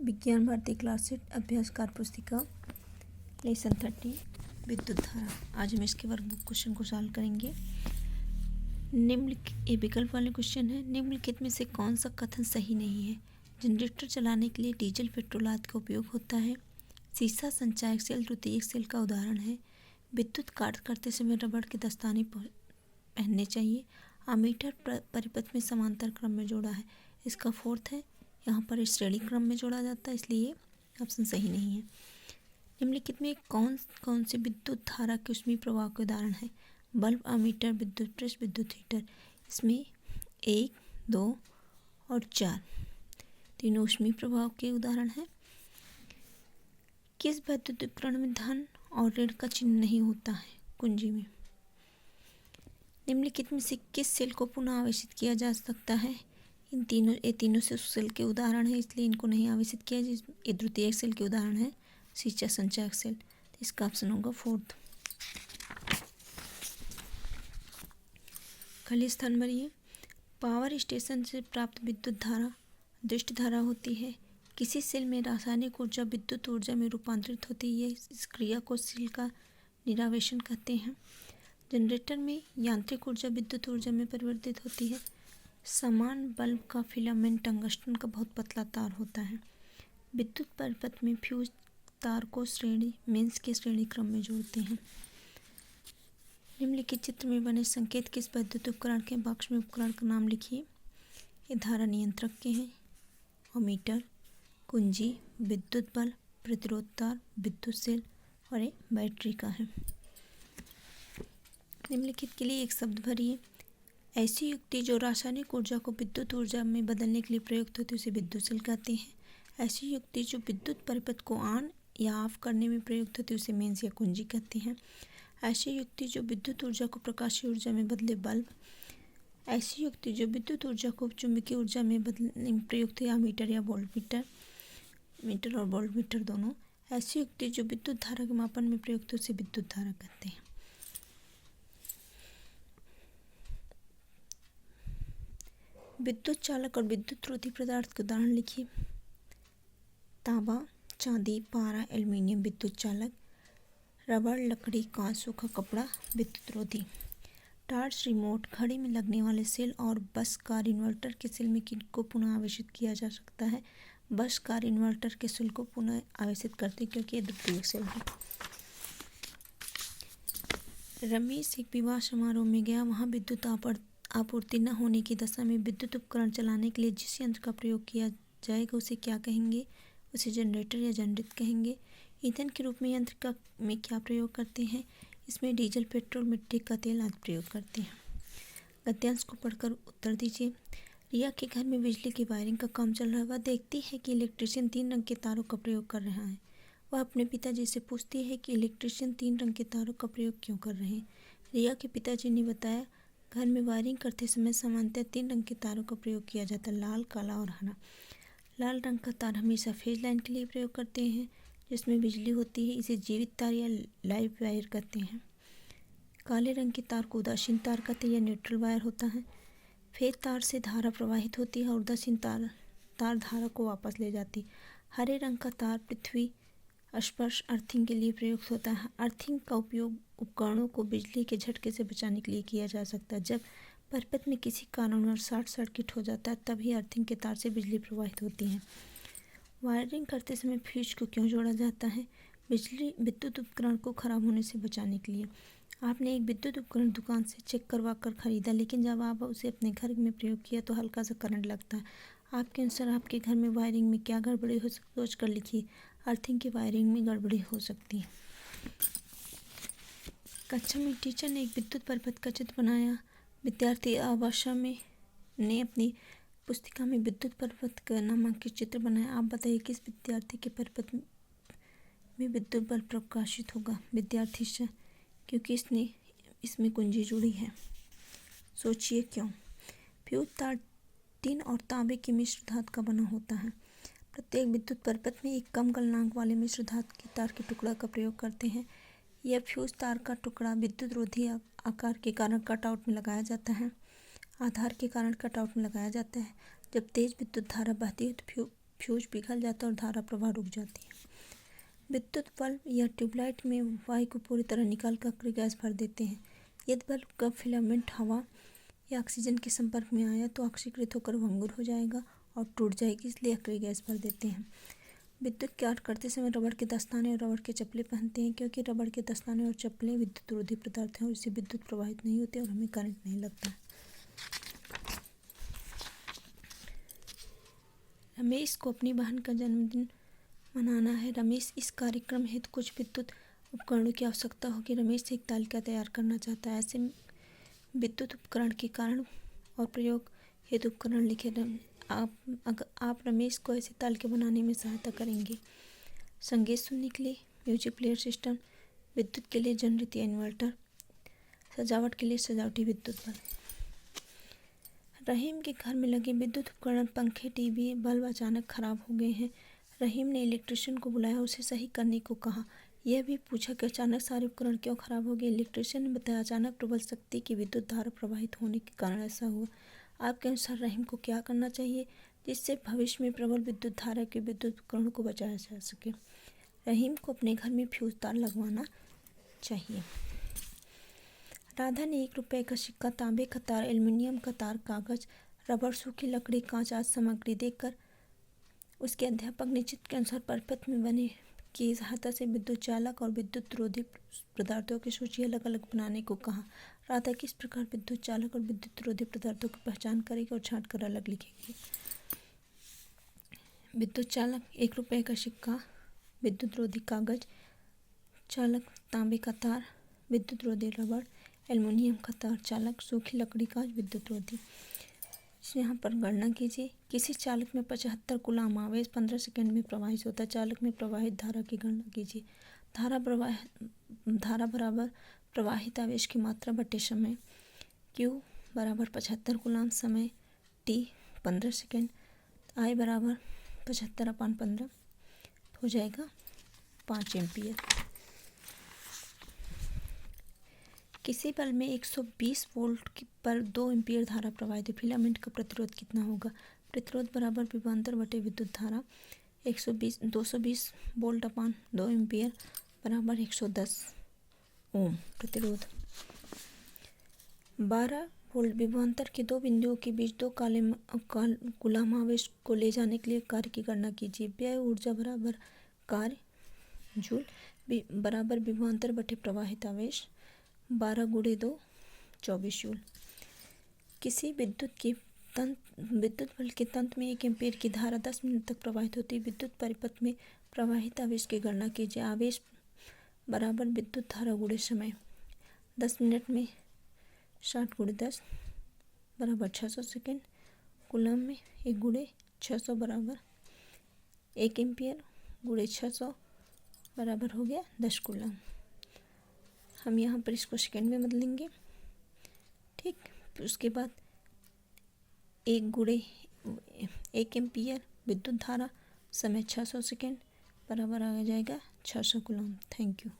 विज्ञान भारती क्लास 8 अभ्यासकार पुस्तिका लेसन 30 विद्युत धारा। आज हम इसके वर्कबुक क्वेश्चन को सॉल्व करेंगे। निम्नलिखित ये विकल्प वाले क्वेश्चन है। निम्नलिखित में से कौन सा कथन सही नहीं है? जनरेटर चलाने के लिए डीजल पेट्रोल आदि का उपयोग होता है। शीशा संचायक सेल द्वितीयक सेल का उदाहरण है। विद्युत काट करते समय रबड़ के दस्ताने पहनने चाहिए। अमीटर परिपथ में समांतर क्रम में जोड़ा है। इसका फोर्थ है, यहाँ पर इस श्रेणी क्रम में जोड़ा जाता है, इसलिए ऑप्शन सही नहीं है। निम्नलिखित में कौन कौन से विद्युत धारा के ऊष्मीय प्रवाह के उदाहरण है? बल्ब, अमीटर, विद्युत प्रेस, विद्युत हीटर। इसमें 1, 2 और 4 तीनों ऊष्मीय प्रवाह के उदाहरण हैं। किस वैद्युत उपकरण में धन और ऋण का चिन्ह नहीं होता है? कुंजी में। निम्नलिखित में से किस सेल को पुनः आवेशित किया जा सकता है? ये तीनों से उस सेल के उदाहरण है, इसलिए इनको नहीं आवेशित किया। ये द्वितीयक सेल के उदाहरण है, शीशा संचायक सेल। तो इसका ऑप्शन होगा फोर्थ। खाली स्थान भरिए। पावर स्टेशन से प्राप्त विद्युत धारा दृष्ट धारा होती है। किसी सेल में रासायनिक ऊर्जा विद्युत ऊर्जा में रूपांतरित होती है। इस क्रिया को सेल का निरावेशन कहते हैं। जनरेटर में यांत्रिक ऊर्जा विद्युत ऊर्जा में परिवर्तित होती है। समान बल्ब का फिलामेंट टंगस्टन का बहुत पतला तार होता है। विद्युत परिपथ में फ्यूज तार को मेंस के श्रेणी क्रम में जोड़ते हैं। निम्नलिखित चित्र में बने संकेत किस वैद्युत उपकरण के बॉक्स में उपकरण का नाम लिखिए। ये धारा नियंत्रक के हैं। अमीटर, कुंजी, विद्युत बल्ब, प्रतिरोध तार, विद्युत सेल और एक बैटरी का है। निम्नलिखित के लिए एक शब्द भरिए। ऐसी युक्ति जो रासायनिक ऊर्जा को विद्युत ऊर्जा में बदलने के लिए प्रयुक्त होती है उसे विद्युत सेल कहते हैं। ऐसी युक्ति जो विद्युत परिपथ को ऑन या ऑफ करने में प्रयुक्त होती है उसे मेंस या कुंजी कहते हैं। ऐसी युक्ति जो विद्युत ऊर्जा को प्रकाशीय ऊर्जा में बदले बल्ब। ऐसी युक्ति जो विद्युत ऊर्जा को चुंबकीय ऊर्जा में बदलने में प्रयुक्त है मीटर या वोल्टमीटर, मीटर और वोल्टमीटर दोनों। ऐसी युक्ति जो विद्युत धारा के मापन में प्रयुक्त है उसे विद्युत धारा कहते हैं। विद्युत चालक और विद्युत रोधी पदार्थ के उदाहरण लिखिए। तांबा, चांदी, पारा, एल्युमिनियम विद्युत चालक। रबड़, लकड़ी, कांच, सूखा कपड़ा विद्युत रोधी। टॉर्च, रिमोट, घड़ी में लगने वाले सेल और बस कार इन्वर्टर के सेल में किनको पुनः आवेशित किया जा सकता है? बस कार इन्वर्टर के सेल को पुनः आवेशित करते क्योंकि ये द्वितीयक सेल है। रमेश एक विवाह समारोह में गया। वहाँ विद्युत आपूर्ति न होने की दशा में विद्युत उपकरण चलाने के लिए जिस यंत्र का प्रयोग किया जाएगा उसे क्या कहेंगे? उसे जनरेटर या जनरित कहेंगे। ईंधन के रूप में यंत्र में क्या प्रयोग करते हैं? इसमें डीजल, पेट्रोल, मिट्टी का तेल आदि प्रयोग करते हैं। गद्यांश को पढ़कर उत्तर दीजिए। रिया के घर में बिजली की वायरिंग का काम चल रहा है। वह देखती है कि इलेक्ट्रीशियन 3 रंग के तारों का प्रयोग कर रहा है। वह अपने पिताजी से पूछती है कि इलेक्ट्रीशियन 3 रंग के तारों का प्रयोग क्यों कर रहे हैं। रिया के पिताजी ने बताया, घर में वायरिंग करते समय सामान्यतः 3 रंग के तारों का प्रयोग किया जाता है, लाल, काला और हरा। लाल रंग का तार हमेशा फेज लाइन के लिए प्रयोग करते हैं जिसमें बिजली होती है, इसे जीवित तार या लाइव वायर कहते हैं। काले रंग के तार को उदासीन तार कहते हैं या न्यूट्रल वायर होता है। फेज तार से धारा प्रवाहित होती है और उदासीन तार धारा को वापस ले जाती है। हरे रंग का तार पृथ्वी स्पर्श अर्थिंग के लिए प्रयुक्त होता है। अर्थिंग का उपयोग उपकरणों को बिजली के झटके से बचाने के लिए किया जा सकता है। जब परिपथ में किसी कारणवश शॉर्ट सर्किट हो जाता है तभी अर्थिंग के तार से बिजली प्रवाहित होती है। वायरिंग करते समय फ्यूज को क्यों जोड़ा जाता है? विद्युत उपकरण को खराब होने से बचाने के लिए। आपने एक विद्युत उपकरण दुकान से चेक करवा कर खरीदा, लेकिन जब आप उसे अपने घर में प्रयोग किया तो हल्का सा करंट लगता है। आपके अनुसार आपके घर में वायरिंग में क्या गड़बड़ी हो सकती है? सोच कर लिखिए। अर्थिंग की वायरिंग में गड़बड़ी हो सकती है। कक्षा में टीचर ने एक विद्युत परिपथ का चित्र बनाया। विद्यार्थी आवाशा ने अपनी पुस्तिका में विद्युत परिपथ का नामांकित चित्र बनाया। आप बताइए किस विद्यार्थी के परिपथ में विद्युत बल्ब प्रकाशित होगा? विद्यार्थी से, क्योंकि इसमें कुंजी जुड़ी है। सोचिए क्यों? फ्यूज तार टिन और तांबे की मिश्र धातु का बना होता है। प्रत्येक विद्युत परिपथ में एक कम गलनांक वाले मिश्र धातु के तार के टुकड़ा का प्रयोग करते हैं। यह फ्यूज तार का टुकड़ा विद्युत रोधी आकार के कारण कटआउट में लगाया जाता है। आधार के कारण कटआउट में लगाया जाता है। जब तेज विद्युत धारा बहती है तो फ्यूज पिघल जाता है और धारा प्रवाह रुक जाती है। विद्युत बल्ब या ट्यूबलाइट में वायु को पूरी तरह निकाल कर अक्रिय गैस भर देते हैं। यदि बल्ब का फिलामेंट हवा या ऑक्सीजन के संपर्क में आया तो ऑक्सीकृत होकर भंगुर हो जाएगा और टूट जाएगी, इसलिए अक्रिय गैस भर देते हैं। विद्युत कार्य करते समय रबड़ के दस्ताने और रबड़ के चप्पलें पहनते हैं, क्योंकि रबड़ के दस्ताने और चप्पलें विद्युत रोधी पदार्थ हैं और इससे विद्युत प्रवाहित नहीं होती और हमें करंट नहीं लगता। रमेश को अपनी बहन का जन्मदिन मनाना है। रमेश इस कार्यक्रम हेतु कुछ विद्युत उपकरणों की आवश्यकता होगी। रमेश एक तालिका तैयार करना चाहता है। ऐसे विद्युत उपकरण के कारण और प्रयोग हेतु उपकरण लिखे। आप रमेश को ऐसी तालिका बनाने में सहायता करेंगे। संगीत सुनने के लिए म्यूजिक प्लेयर सिस्टम, विद्युत के लिए जनरेटर या इन्वर्टर, सजावट के लिए सजावटी विद्युत बल्ब। रहीम के घर में लगे विद्युत उपकरण पंखे, टीवी, बल्ब अचानक खराब हो गए हैं। रहीम ने इलेक्ट्रीशियन को बुलाया, उसे सही करने को कहा। यह भी पूछा कि अचानक सारे उपकरण क्यों खराब हो गए। इलेक्ट्रीशियन ने बताया, अचानक प्रबल शक्ति की विद्युत धारा प्रवाहित होने के कारण ऐसा हुआ। आपके अनुसार रहीम को क्या करना चाहिए जिससे भविष्य में प्रबल विद्युत धारा के विद्युत उपकरणों को बचाया जा सके। रहीम को अपने घर में फ्यूज तार लगवाना चाहिए। राधा ने 1 रुपये का सिक्का, तांबे का तार, एल्युमिनियम का तार, कागज, रबड़, सूखी लकड़ी, कांच आदि सामग्री देकर उसके अध्यापक ने चित्र के अनुसार परिपथ में बने की सहायता से विद्युत चालक और विद्युत रोधी पदार्थों की सूची अलग अलग बनाने को कहा। राधा किस प्रकार विद्युत चालक और विद्युत रोधी पदार्थों की पहचान करेगी और छांट कर अलग लिखेगी। विद्युत चालक 1 रुपये का सिक्का, विद्युत रोधी कागज, चालक तांबे का तार, विद्युत रोधी रबड़, एल्युमिनियम का तार, चालक सूखी लकड़ी, कांच, विद्युत रोधी। यहाँ पर गणना कीजिए। किसी चालक में 75 कूलाम आवेश 15 सेकंड में प्रवाहित होता है। चालक में प्रवाहित धारा की गणना कीजिए। धारा बराबर प्रवाहित आवेश की मात्रा बटे समय। Q बराबर 75 कूलाम, समय T 15 सेकंड, I बराबर 75/15 हो जाएगा 5 एम्पियर। किसी बल्ब में 120 वोल्ट पर 2 एम्पियर धारा प्रवाहित है। फिलामेंट का प्रतिरोध कितना होगा। प्रतिरोध बराबर विभवांतर बटे विद्युत धारा। 220 वोल्ट अपान 2 एम्पियर बराबर 110 ओम प्रतिरोध। 12 वोल्ट विभवांतर के 2 बिंदुओं के बीच 2 कूलाम आवेश को ले जाने के लिए कार्य की गणना कीजिए। व्यय ऊर्जा बराबर कार्य जूल बराबर विभवांतर बटे प्रवाहित आवेश। 12 × 2 24 जूल। किसी विद्युत बल्ब के तंत्र में 1 एम्पीयर की धारा 10 मिनट तक प्रवाहित होती है। विद्युत परिपथ में प्रवाहित आवेश की गणना कीजिए। आवेश बराबर विद्युत धारा गुणे समय। 10 मिनट में 60 × 10 बराबर 600 सेकेंड। कूलाम में 1 × 600 बराबर 1 एम्पियर × 600 बराबर हो गया 10 कूलाम। हम यहाँ पर इसको सेकेंड में बदलेंगे। ठीक, उसके बाद 1 एम्पियर विद्युत धारा, समय 600 सेकेंड बराबर आ जाएगा 600 कूलम। Thank you.